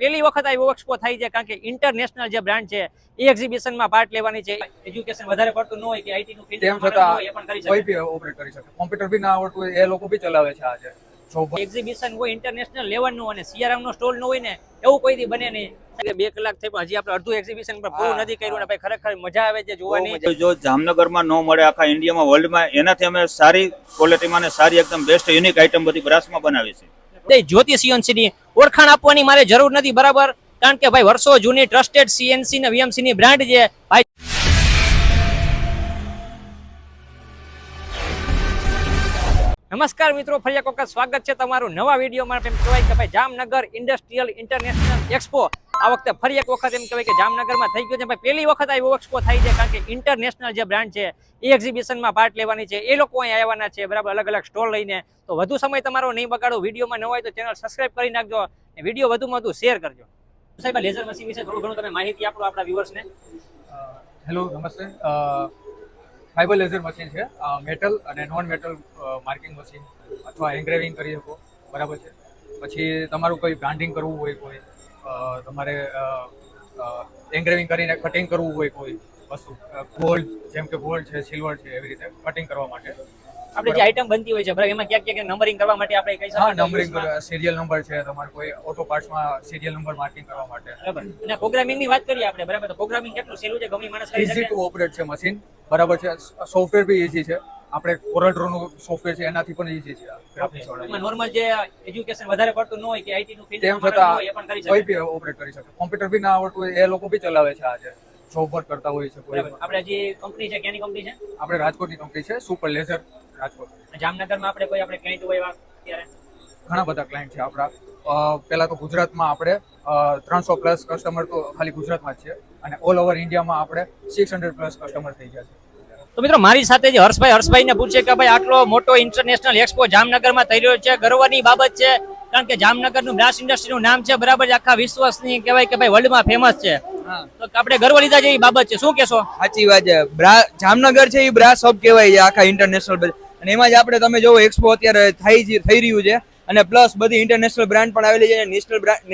પહેલી વખત આ એક્સપો થાય છે કારણ કે ઇન્ટરનેશનલ જે બ્રાન્ડ છે એ એક્ઝિબિશનમાં પાર્ટ લેવાની છે. એજ્યુકેશન વધારે પડતું ન હોય કે આઈટી નું ફીલ્ડ તેમ છતાં કોઈ બી ઓપરેટ કરી શકે. કોમ્પ્યુટર બી ના આવડતું હોય એ લોકો બી ચલાવે છે આજે. એક્ઝિબિશન હોય ઇન્ટરનેશનલ લેવલનું અને સીઆરએમ નો સ્ટોલ ન હોય ને એવું કોઈ દી બને નહીં. 2 કલાક થઈ પણ હજી આપણે અડધું એક્ઝિબિશન પર પૂરું નથી કર્યું ને ભાઈ ખરેખર મજા આવે છે જોવાની. જો જામનગરમાં ન મળે આખા ઇન્ડિયામાં વર્લ્ડમાં, એનાથી અમે સારી ક્વોલિટીમાં ને સારી એકદમ બેસ્ટ યુનિક આઈટમ બધી બ્રાસમાં બનાવી છે. જ્યોતિ સીએનસી ઓળખાણ આપવાની મારે જરૂર નથી, બરાબર, કારણ કે ભાઈ વર્ષો જૂની ટ્રસ્ટેડ સીએનસી ને વીએમસી ની બ્રાન્ડ છે ભાઈ. નમસ્કાર મિત્રો, ફરી એક વખત સ્વાગત છે તમારું નવા વિડીયોમાં. એમ કહેવાય કે ભાઈ જામનગર ઇન્ડસ્ટ્રીયલ ઇન્ટરનેશનલ એક્સપો આ વખતે ફરી એક વખત એમ કહેવાય કે જામનગરમાં થઈ ગયો છે. ભાઈ પહેલી વખત આ એક્સપો થાય છે કારણ કે ઇન્ટરનેશનલ જે બ્રાન્ડ છે એ એક્ઝિબિશનમાં પાર્ટ લેવાની છે. એ લોકો અહીં આવવાના છે, બરાબર, અલગ અલગ સ્ટોલ લઈને. તો વધુ સમય તમારો નહીં બગાડો, વિડીયોમાં ન હોય તો ચેનલ સબસ્ક્રાઇબ કરી નાખજો અને વિડીયો વધુમાં વધુ શેર કરજો. સાહેબ, લેઝર મશીન વિશે થોડું ઘણું તમે માહિતી આપો આપણા વ્યુઅર્સને. હેલો, નમસ્તે. ફાઈબર લેઝર મશીન છે, મેટલ અને નોન મેટલ માર્કિંગ મશીન અથવા એન્ગ્રેવિંગ કરી શકો, બરાબર છે. પછી તમારું કોઈ બ્રાન્ડિંગ કરવું હોય, કોઈ તમારે એન્ગ્રેવિંગ કરીને કટિંગ કરવું હોય કોઈ વસ્તુ, ગોલ્ડ જેમ કે ગોલ્ડ છે, સિલ્વર છે, એવી રીતે કટિંગ કરવા માટે આપણે જે આઈટમ બનતી હોય છે, બરાબર, એમાં ક્યાંક ક્યાંક નંબરિંગ કરવા માટે આપણે કઈ હા, નંબરિંગ, સિરિયલ નંબર છે, તમારે કોઈ ઓટો પાર્ટ્સમાં સિરિયલ નંબર માર્કિંગ કરવા માટે, બરાબર. અને પ્રોગ્રામિંગ ની વાત કરીએ આપણે, બરાબર, તો પ્રોગ્રામિંગ કેટલું સહેલું છે, ગમે માણસ કરી શકે? ઇઝી ટુ ઓપરેટ છે મશીન, બરાબર છે. સોફ્ટવેર બી ઇઝી છે. આપણે કોરલ ડ્રો નું સોફ્ટવેર છે એનાથી પણ ઇઝી છે ગ્રાફિક્સ વાળા. નોર્મલ જે એજ્યુકેશન વધારે પડતું ન હોય કે આઈટી નું ફીલ્ડ તેમ છતાં એ પણ કરી શકે, કોઈ બી ઓપરેટ કરી શકે. કોમ્પ્યુટર બી ના આવડતું હોય એ લોકો બી ચલાવે છે આજે, જોબ પર કરતા હોય છે કોઈ. આપણે જે કંપની છે, ક્યાંની કંપની છે? આપણે રાજકોટની કંપની છે, સુપર લેઝર રાજકોટ. જામનગરમાં આપણે કોઈ આપણે ક્લાયન્ટ હોય અત્યારે ઘણા બધા ક્લાયન્ટ છે આપણા. પહેલા તો ગુજરાતમાં આપણે 300 પ્લસ કસ્ટમર તો ખાલી ગુજરાતમાં જ છે, અને ઓલ ઓવર ઇન્ડિયામાં આપણે 600 પ્લસ કસ્ટમર થઈ ગયા છે. તો મિત્રો, મારી સાથે જે હર્ષભાઈને પૂછે કે ભાઈ આટલો મોટો ઇન્ટરનેશનલ એક્સપો જામનગરમાં થઈ રહ્યો છે, ગર્વની બાબત છે, કારણ કે જામનગરનું બ્રાસ ઇન્ડસ્ટ્રીનું નામ છે, બરાબર, આખા વિશ્વની કહેવાય કે ભાઈ વર્લ્ડમાં ફેમસ છે. તો આપણે ગર્વ લીધા જેવી બાબત છે, શું કહેશો? સાચી વાત છે. જામનગર છે એ બ્રાસ હબ કહેવાય છે આખા ઇન્ટરનેશનલ, અને એમાં જ આપણે તમે જોવો એક્સપો અત્યારે થઈ રહ્યું છે, અને પ્લસ બધી ઇન્ટરનેશનલ બ્રાન્ડ પણ આવેલી છે,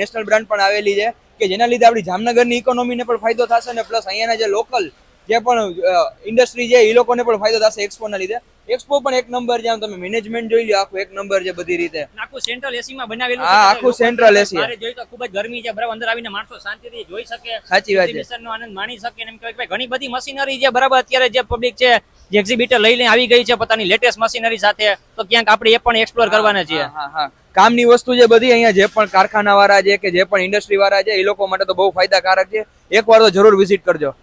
નેશનલ બ્રાન્ડ પણ આવેલી છે, કે જેના લીધે આપણી જામનગરની ઇકોનોમીને પણ ફાયદો થશે, અને પ્લસ અહીંયાના જે લોકલ જે પણ ઇન્ડસ્ટ્રી છે એ લોકોને પણ ફાયદો થશે એક્સપોના લીધે. એક્સપો પણ એક નંબર છે, તમે મેનેજમેન્ટ જોઈ લો, આખું એક નંબર છે બધી રીતે. આખું સેન્ટ્રલ એસી માં બનાવેલું છે. હા, આખું સેન્ટ્રલ એસી. મારે જોઈ તો ખૂબ જ ગરમી છે, બરાબર, અંદર આવીને માણસો શાંતિથી જોઈ શકે, સાચી વાત છે, એક્ઝિબિશનનો આનંદ માણી શકે. એમ કહેવાય કે ભાઈ ઘણી બધી મશીનરી છે, બરાબર, અત્યારે જે પબ્લિક છે જે એક્ઝિબિટર લઈને આવી ગઈ છે પોતાની લેટેસ્ટ મશીનરી સાથે, તો ક્યાંક આપણે એ પણ એક્સપ્લોર કરવાના છીએ. હા હા, કામની વસ્તુ છે બધી. અહીંયા જે પણ કારખાના વાળા છે કે જે પણ ઇન્ડસ્ટ્રી વાળા છે એ લોકો માટે તો બહુ ફાયદાકારક છે. એકવાર તો જરૂર વિઝિટ કરજો.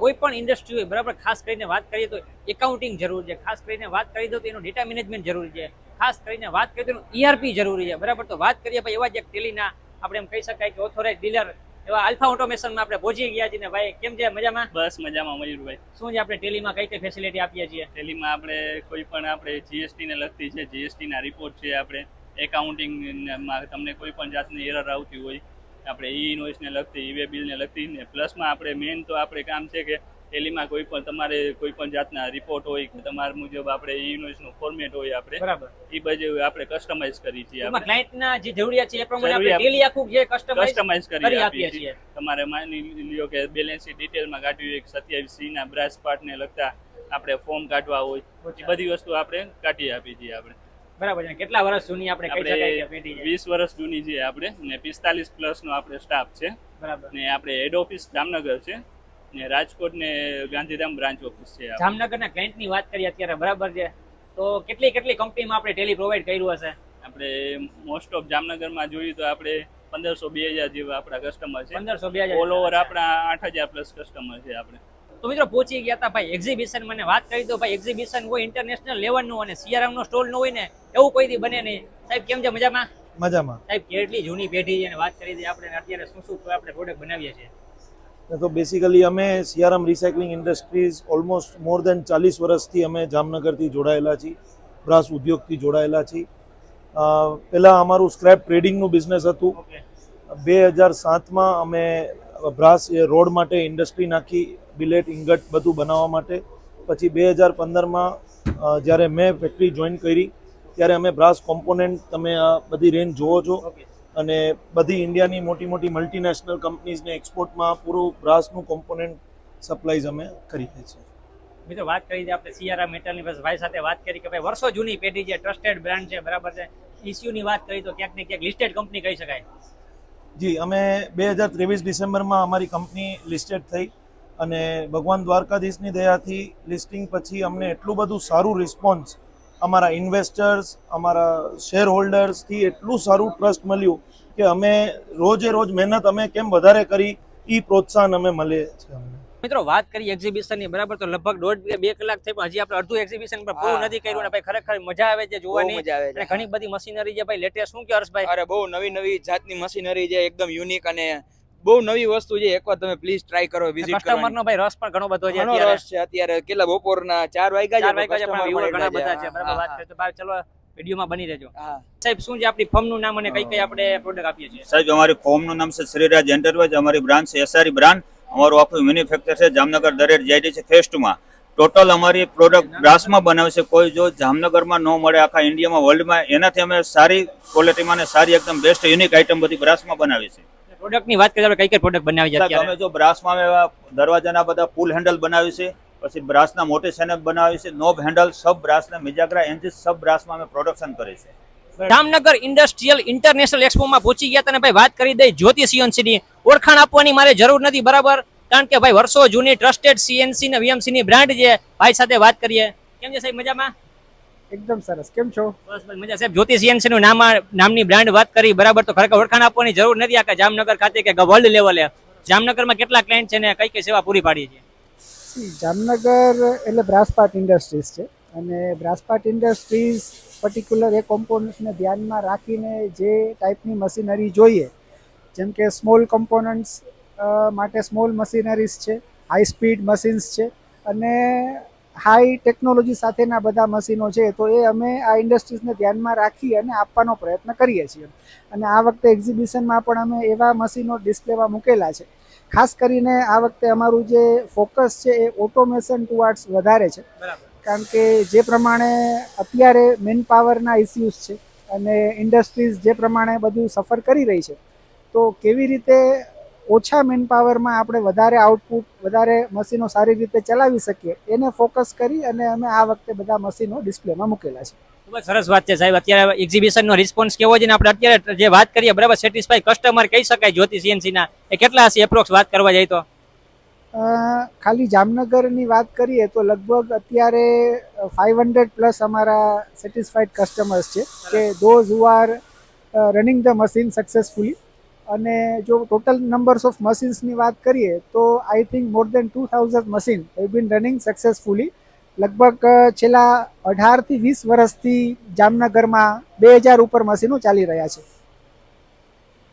કોઈ પણ ઇન્ડસ્ટ્રી હોય, બરાબર, ખાસ કરીને વાત કરીએ તો એકાઉન્ટિંગ જરૂરી છે, ખાસ કરીને વાત કરીએ તો એનું ડેટા મેનેજમેન્ટ જરૂરી છે, ખાસ કરીને વાત કરીએ તો ERP જરૂરી છે, બરાબર. તો વાત કરીએ ભાઈ એવા જ એક ટેલીના આપણે એમ કહી શકાય કે ઓથોરાઇઝ ડીલર એવા આલ્ફા ઓટોમેશનમાં આપણે પહોંચી ગયા છીએ ને. ભાઈ કેમ છે? મજામાં? બસ મજામાં મયુરભાઈ. શું છે આપણે ટેલીમાં કઈ કઈ ફેસિલિટી આપીએ છીએ? ટેલીમાં આપણે કોઈ પણ આપણે જીએસટી ને લગતી છે, જીએસટી ના રિપોર્ટ છે, આપણે એકાઉન્ટિંગમાં તમને કોઈ પણ જાતની એરર આવતી હોય, આપણે ઈ ઇનવોઇસ ને લગતી, ઈ વે બિલ ને લગતી, ને પ્લસમાં આપણે મેઇન તો આપણે કામ છે કે ટેલીમાં કોઈ પણ તમારે કોઈ પણ જાતના રિપોર્ટ હોય કે તમારા મુજબ આપણે ઈ ઇનવોઇસ નું ફોર્મેટ હોય, આપણે બરાબર ઈ બધું આપણે કસ્ટમાઇઝ કરી છીએ. આપણે ક્લાયન્ટના જે જરૂરિયાત છે એ પ્રમાણે આપણે ટેલી આખું જે કસ્ટમાઇઝ કરી આપીએ છીએ. તમારે માની લ્યો કે બેલેન્સ શીટ ડિટેલમાં કાઢવી હોય, 27C ના બ્રાસ પાર્ટ ને લગતા આપણે ફોર્મ કાઢવા હોય, એ બધી વસ્તુ આપણે કાઢી આપી છીએ આપણે. બરાબર છે. કેટલા વર્ષ જૂની આપણે કહી શકાય કે પેઢી છે? 20 વર્ષ જૂની છે આપણે, ને 45 પ્લસ નો આપણે સ્ટાફ છે, બરાબર. ને આપણે હેડ ઓફિસ જામનગર છે, ને રાજકોટ ને ગાંધીધામ બ્રાન્ચ ઓફિસ છે. જામનગરના ક્લાયન્ટ ની વાત કરીએ અત્યારે, બરાબર છે, તો કેટલી કંપનીમાં આપણે ટેલી પ્રોવાઈડ કર્યું હશે? આપણે મોસ્ટ ઓફ જામનગરમાં જોઈએ તો આપણે 1500-2000 જેવા આપણા કસ્ટમર છે. 1500-2000 ઓલ ઓવર આપણા 8000 પ્લસ કસ્ટમર છે આપણે. તો મિત્રો પહોંચી ગયા હતા ભાઈ એક્ઝિબિશન. મને વાત કરી દો ભાઈ, એક્ઝિબિશન હોય ઇન્ટરનેશનલ લેવલનું અને સીઆરએમ નો સ્ટોલ નો હોય ને એવું કોઈ દી બને નહીં. સાહેબ કેમ છે? મજામાં? મજામાં. સાહેબ કેટલી જૂની પેઢી છે અને વાત કરી દઈએ આપણે અત્યારે શું શું આપણે પ્રોડક્ટ બનાવીએ છીએ? તો બેસિકલી અમે CRM recycling industries almost more than 40 વર્ષથી અમે જામનગરથી જોડાયેલા છીએ, બ્રાસ ઉદ્યોગથી જોડાયેલા છીએ. પહેલાં અમારું સ્ક્રેપ ટ્રેડિંગનું બિઝનેસ હતું. 2007માં અમે બ્રાસ રોડ માટે ઇન્ડસ્ટ્રી નાખી, બિલેટ, ઇંગટ બધું બનાવવા માટે. પછી 2015માં જ્યારે મેં ફેક્ટરી જોઈન કરી ત્યારે અમે બ્રાસ કોમ્પોનન્ટ, તમે આ બધી રેન્જ જુઓ છો, અને બધી ઇન્ડિયાની મોટી મોટી મલ્ટીનેશનલ કંપનીઝને એક્સપોર્ટમાં પૂરું બ્રાસનું કોમ્પોનન્ટ સપ્લાઈઝ અમે કરીએ છીએ. મિત્રો વાત કરી છે આપણે સિયારા મેટલની બસ ભાઈ સાથે વાત કરી કે ભાઈ વર્ષો જૂની પેઢી છે, ટ્રસ્ટેડ બ્રાન્ડ છે, બરાબર છે. ઇસ્યુની વાત કરી તો ક્યાંક ને ક્યાંક લિસ્ટેડ કંપની કહી શકાય. જી, અમે 2023 ડિસેમ્બરમાં અમારી કંપની લિસ્ટેડ થઈ અને ભગવાન દ્વારકાધીશની દયાથી લિસ્ટિંગ પછી અમને એટલું બધું સારું રિસ્પોન્સ અમારા ઇન્વેસ્ટર્સ, અમારા શેર હોલ્ડર્સથી એટલું સારું ટ્રસ્ટ મળ્યું કે અમે રોજે રોજ મહેનત અમે કેમ વધારે કરી એ પ્રોત્સાહન અમે મળે છે અમને. મિત્રો વાત કરી એક્ઝિબિશનની, બરાબર, તો લગભગ 1.5-2 કલાક થઈ પણ હજી આપણે અડધું એક્ઝિબિશન પર પૂરું નથી કર્યું અને ભાઈ ખરેખર મજા આવે છે જોવાની. મજા આવે છે. અને ઘણી બધી મશીનરી છે ભાઈ, લેટેસ્ટ. શું કે હર્ષભાઈ? અરે બહુ નવી નવી જાતની મશીનરી છે, એકદમ યુનિક અને બહુ નવી વસ્તુ છે. એકવાર તમે પ્લીઝ ટ્રાય કરો, વિઝિટ કરો. કસ્ટમરનો ભાઈ રસ પણ ઘણો બધો છે ઘણો અત્યારે. રસ છે અત્યારે. કેટલા બપોરના 4 વાગ્યા 4 વાગ્યા છે પણ viewer ઘણા બધા છે, બરાબર. વાત કરીએ તો ભાઈ ચલો વિડીયોમાં બની રહેજો. હા સાહેબ, શું છે આપણી ફર્મનું નામ અને કઈ કઈ આપણે પ્રોડક્ટ આપીએ છીએ? સાહેબ, અમારી ફોર્મનું નામ છે શ્રીરાજ એન્ટરપ્રાઇઝ. અમારી બ્રાન્ચ છે એસઆરઈ બ્રાન્ડ. અમારું આખું મેન્યુફેક્ચર છે જામનગર દરેડ જીઆઈડીસી ફેઝ 2 માં. ટોટલ અમારી પ્રોડક્ટ બ્રાસમાં બનાવે છે. કોઈ જો જામનગરમાં ન મળે આખા ઇન્ડિયામાં, વર્લ્ડમાં, એનાથી અમે સારી ક્વોલિટીમાં ને સારી એકદમ બેસ્ટ યુનિક આઇટમ બધી બ્રાસમાં બનાવી છે. પ્રોડક્ટની વાત કરીએ આપણે કઈ કઈ પ્રોડક્ટ બનાવી છે સાહેબ, અત્યારે? અમે જો બ્રાસમાં અમે દરવાજાના બધા પુલ હેન્ડલ બનાવી છે, પછી બ્રાસના મોટી સેનેપ બનાવી છે, નોબ હેન્ડલ સબ બ્રાસના મિજાગ્રા એન્જીસ સબ બ્રાસમાં અમે પ્રોડક્શન કરી છે. જામનગર ઇન્ડસ્ટ્રીયલ ઇન્ટરનેશનલ એક્સપોમાં પહોંચી ગયા અને ભાઈ વાત કરી દઈ જ્યોતિ સીએનસીની. ઓળખાણ આપવાની મારે જરૂર નથી, બરાબર, કારણ કે ભાઈ વર્ષો જૂની ટ્રસ્ટેડ સીએનસી ને વીએમસી ની બ્રાન્ડ છે. ભાઈ સાથે વાત કરીએ. કેમ છે સાહેબ, મજામાં? એકદમ સરસ. કેમ છો? બસ બસ મજા. સાહેબ, જ્યોતિ સીએનસી નું નામની બ્રાન્ડ વાત કરી, બરાબર, તો ખરેખર ઓળખાણ આપવાની જરૂર નથી આખા જામનગર ખાતે કે વર્લ્ડ લેવલે. જામનગરમાં કેટલા ક્લાયન્ટ છે ને કઈ કઈ સેવા પૂરી પાડીએ છીએ? જામનગર એટલે બ્રાસપાર્ટ ઇન્ડસ્ટ્રીઝ છે અને બ્રાસપાર્ટ ઇન્ડસ્ટ્રીઝ પર્ટિક્યુલર એ કોમ્પોનન્ટ્સને ધ્યાનમાં રાખીને જે ટાઈપની મશીનરી જોઈએ, જેમ કે સ્મોલ કમ્પોનન્ટ્સ માટે સ્મોલ મશીનરીઝ છે, હાઈ સ્પીડ મશીન્સ છે અને હાઈ ટેકનોલોજી સાથેના બધા મશીનો છે. તો એ અમે આ ઇન્ડસ્ટ્રીઝને ધ્યાનમાં રાખી અને આપવાનો પ્રયત્ન કરીએ છીએ. અને આ વખતે એક્ઝિબિશનમાં પણ અમે એવા મશીનો ડિસ્પ્લેમાં મૂકેલા છે. ખાસ કરીને આ વખતે અમારું જે ફોકસ છે એ ઓટોમેશન ટુવાર્ડ્સ વધારે છે, કારણ કે જે પ્રમાણે અત્યારે મેન પાવરના ઇસ્યુઝ છે અને ઇન્ડસ્ટ્રીઝ જે પ્રમાણે બધું સફર કરી રહી છે, તો કેવી રીતે ઓછા મેન પાવરમાં આપણે વધારે આઉટપુટ, વધારે મશીનો સારી રીતે ચલાવી શકીએ એને ફોકસ કરી અને અમે આ વખતે બધા મશીનો ડિસ્પ્લેમાં મૂકેલા છે. ખૂબ જ સરસ વાત છે સાહેબ. અત્યારે એક્ઝિબિશનનો રિસ્પોન્સ કેવો છે ને આપણે અત્યારે જે વાત કરીએ, બરાબર, સેટિસ્ફાઈ કસ્ટમર કહી શકાય જ્યોતિ સીએનસીના એ કેટલા હશે એપ્રોક્સ વાત કરવા જાય તો? ખાલી જામનગરની વાત કરીએ તો લગભગ અત્યારે 500+ અમારા સેટિસ્ફાઈડ કસ્ટમર્સ છે કે those who are running the machine successfully. અને જો ટોટલ નંબર્સ ઓફ મશીન્સની વાત કરીએ તો I think more than 2000 machine have been running successfully. લગભગ છેલ્લા 18 થી 20 વર્ષથી જામનગરમાં 2000 ઉપર મશીનો ચાલી રહ્યા છે.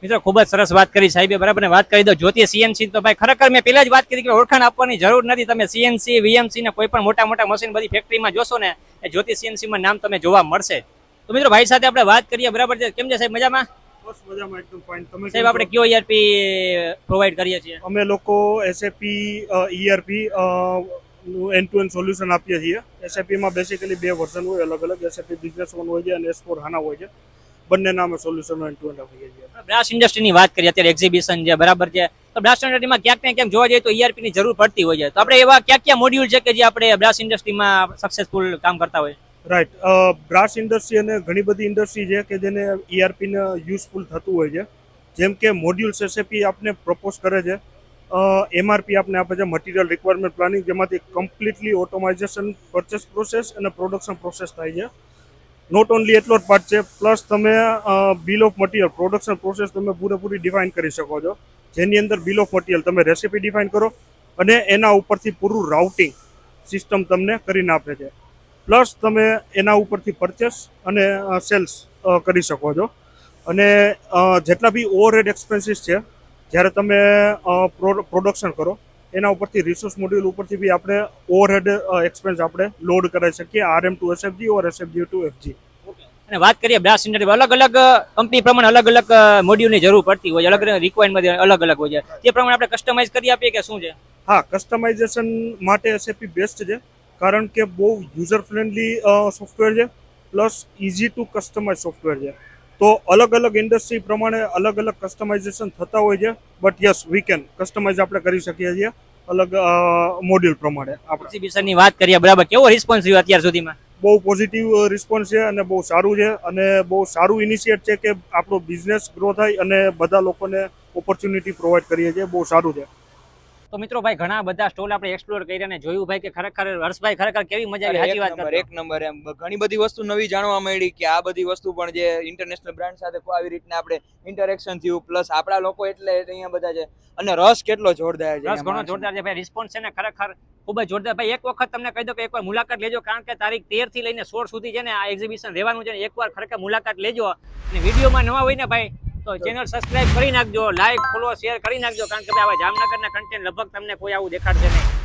મિત્રો ખૂબ જ સરસ વાત કરી સાહેબે, બરાબર. વાત કરી દો જ્યોતિ સીએનસી તો ભાઈ ખરેખર મેં પહેલા જ વાત કરી કે ઓળખાણ આપવાની જરૂર નથી. તમે સીએનસી વીએમસી ને કોઈ પણ મોટા મોટા મશીન બધી ફેક્ટરીમાં જોશો ને એ જ્યોતિ સીએનસીમાં નામ તમે જોવા મળશે. તો મિત્રો ભાઈ સાથે આપણે વાત કરીએ, બરાબર છે. કેમ છે સાહેબ, મજામાં? બસ મજામાં, એકદમ ફાઇન. તમે સાહેબ, આપણે કયો ERP પ્રોવાઈડ કરીએ છીએ? અમે લોકો SAP ERP end to end solution આપીએ છીએ. SAP માં બેસિકલી 2 વર્ઝન હોય અલગ અલગ. SAP બિઝનેસ વન હોય છે અને S4 HANA હોય છે. બંનેના અમે સોલ્યુશન એન્ડ ટુ એન્ડ આપીએ છીએ. બ્રાસ ઇન્ડસ્ટ્રીની વાત કરીએ, અત્યારે એક્ઝિબિશન છે, બરાબર છે, તો બ્રાસ ઇન્ડસ્ટ્રીમાં ક્યાંક ને ક્યાંક જોવા જઈએ તો ERP ની જરૂર પડતી હોય છે. તો આપણે એવા ક્યાં મોડ્યુલ છે કે જે આપણે બ્રાસ ઇન્ડસ્ટ્રીમાં સક્સેસફુલ કામ કરતા હોય? રાઈટ. બ્રાસ ઇન્ડસ્ટ્રી અને ઘણી બધી ઇન્ડસ્ટ્રી છે કે જેને ERP ને યુઝફુલ થતું હોય છે. જેમ કે મોડ્યુલ્સ SAP આપને પ્રપોઝ કરે છે, MRP આપને આપે છે, મટીરિયલ રિક્વાયરમેન્ટ પ્લાનિંગ, જેમાંથી કમ્પ્લીટલી ઓટોમાઇઝેશન, પરચેસ પ્રોસેસ અને પ્રોડક્શન પ્રોસેસ થાય છે. નોટ ઓનલી એટલો જ પાર્ટ છે, પ્લસ તમે bill of material, production process તમે પૂરેપૂરી ડિફાઇન કરી શકો છો, જેની અંદર બિલ ઓફ મટીરિયલ તમે રેસીપી ડિફાઇન કરો અને એના ઉપરથી પૂરું રાઉટિંગ સિસ્ટમ તમને કરીને આપે છે. પ્લસ તમે એના ઉપરથી પરચેસ અને સેલ્સ કરી શકો છો. અને જેટલા બી ઓવરહેડ એક્સપેન્સીસ છે જ્યારે તમે પ્રોડક્શન કરો એના ઉપરથી રિસોર્સ મોડ્યુલ ઉપરથી બી આપણે ઓવરહેડ એક્સપેન્સ આપણે લોડ કરાવી શકીએ, RM to SFG or SFG to FG. અને વાત કરીએ બ્રાસ ઇન્ડસ્ટ્રી, અલગ અલગ કંપની પ્રમાણે અલગ અલગ મોડ્યુલની જરૂર પડતી હોય, અલગ અલગ રિક્વાયરમેન્ટ અલગ અલગ હોય છે. તે પ્રમાણે આપણે કસ્ટમાઇઝ કરી આપીએ કે શું છે? હા, કસ્ટમાઇઝેશન માટે SAP બેસ્ટ છે, કારણ કે બહુ યુઝર ફ્રેન્ડલી સોફ્ટવેર છે, plus easy to customise software છે. તો અલગ અલગ ઇન્ડસ્ટ્રી પ્રમાણે અલગ અલગ કસ્ટમાઇઝેશન થતા હોય છે, but yes we can customise આપણે કરી શકીએ છીએ અલગ મોડ્યુલ પ્રમાણે. આપણે એક્ઝિબિશનની વાત કરીએ, બરાબર, કેવો રિસ્પોન્સ રહ્યો અત્યાર સુધીમાં? બહુ પોઝિટિવ રિસ્પોન્સ છે અને બહુ સારું છે અને બહુ સારું ઇનિશિયેટ છે કે આપણો બિઝનેસ ગ્રો થાય અને બધા લોકોને ઓપોર્ચ્યુનિટી પ્રોવાઈડ કરીએ છીએ. બહુ સારું છે. તો મિત્રો ભાઈ ઘણા બધા સ્ટોલ આપણે એક્સપ્લોર કર્યા અને જોયું ભાઈ કે ખરેખર હર્ષભાઈ ખરેખર કેવી મજા આવી. સાચી વાત કરતો. એક નંબર એમ ઘણી બધી વસ્તુ નવી જાણવા મળી કે આ બધી વસ્તુ પણ જે ઇન્ટરનેશનલ બ્રાન્ડ સાથે આવી રીતના આપણે ઇન્ટરેક્શન થયું, પ્લસ આપણા લોકો એટલે અહીંયા બધા છે અને રસ કેટલો જોરદાર છે. રસ ઘણો જોરદાર છે ભાઈ. રિસ્પોન્સ છે ને ખરેખર ખૂબ જ જોરદાર ભાઈ. એક વખત તમને કહી દો કે એકવાર મુલાકાત લેજો, કારણ કે તારીખ 13 થી લઈને 16 સુધી છે ને આ એક્ઝિબિશન રહેવાનું છે. એકવાર ખરેખર મુલાકાત લેજો અને વિડીયોમાં નવા હોય ને ભાઈ તો ચેનલ સબસ્ક્રાઇબ કરી નાખજો, લાઈક ફોલો શેર કરી નાખજો, કારણ કે ભાઈ આવા જામનગરના કન્ટેન્ટ લગભગ તમને કોઈ આવું દેખાડશે નહીં.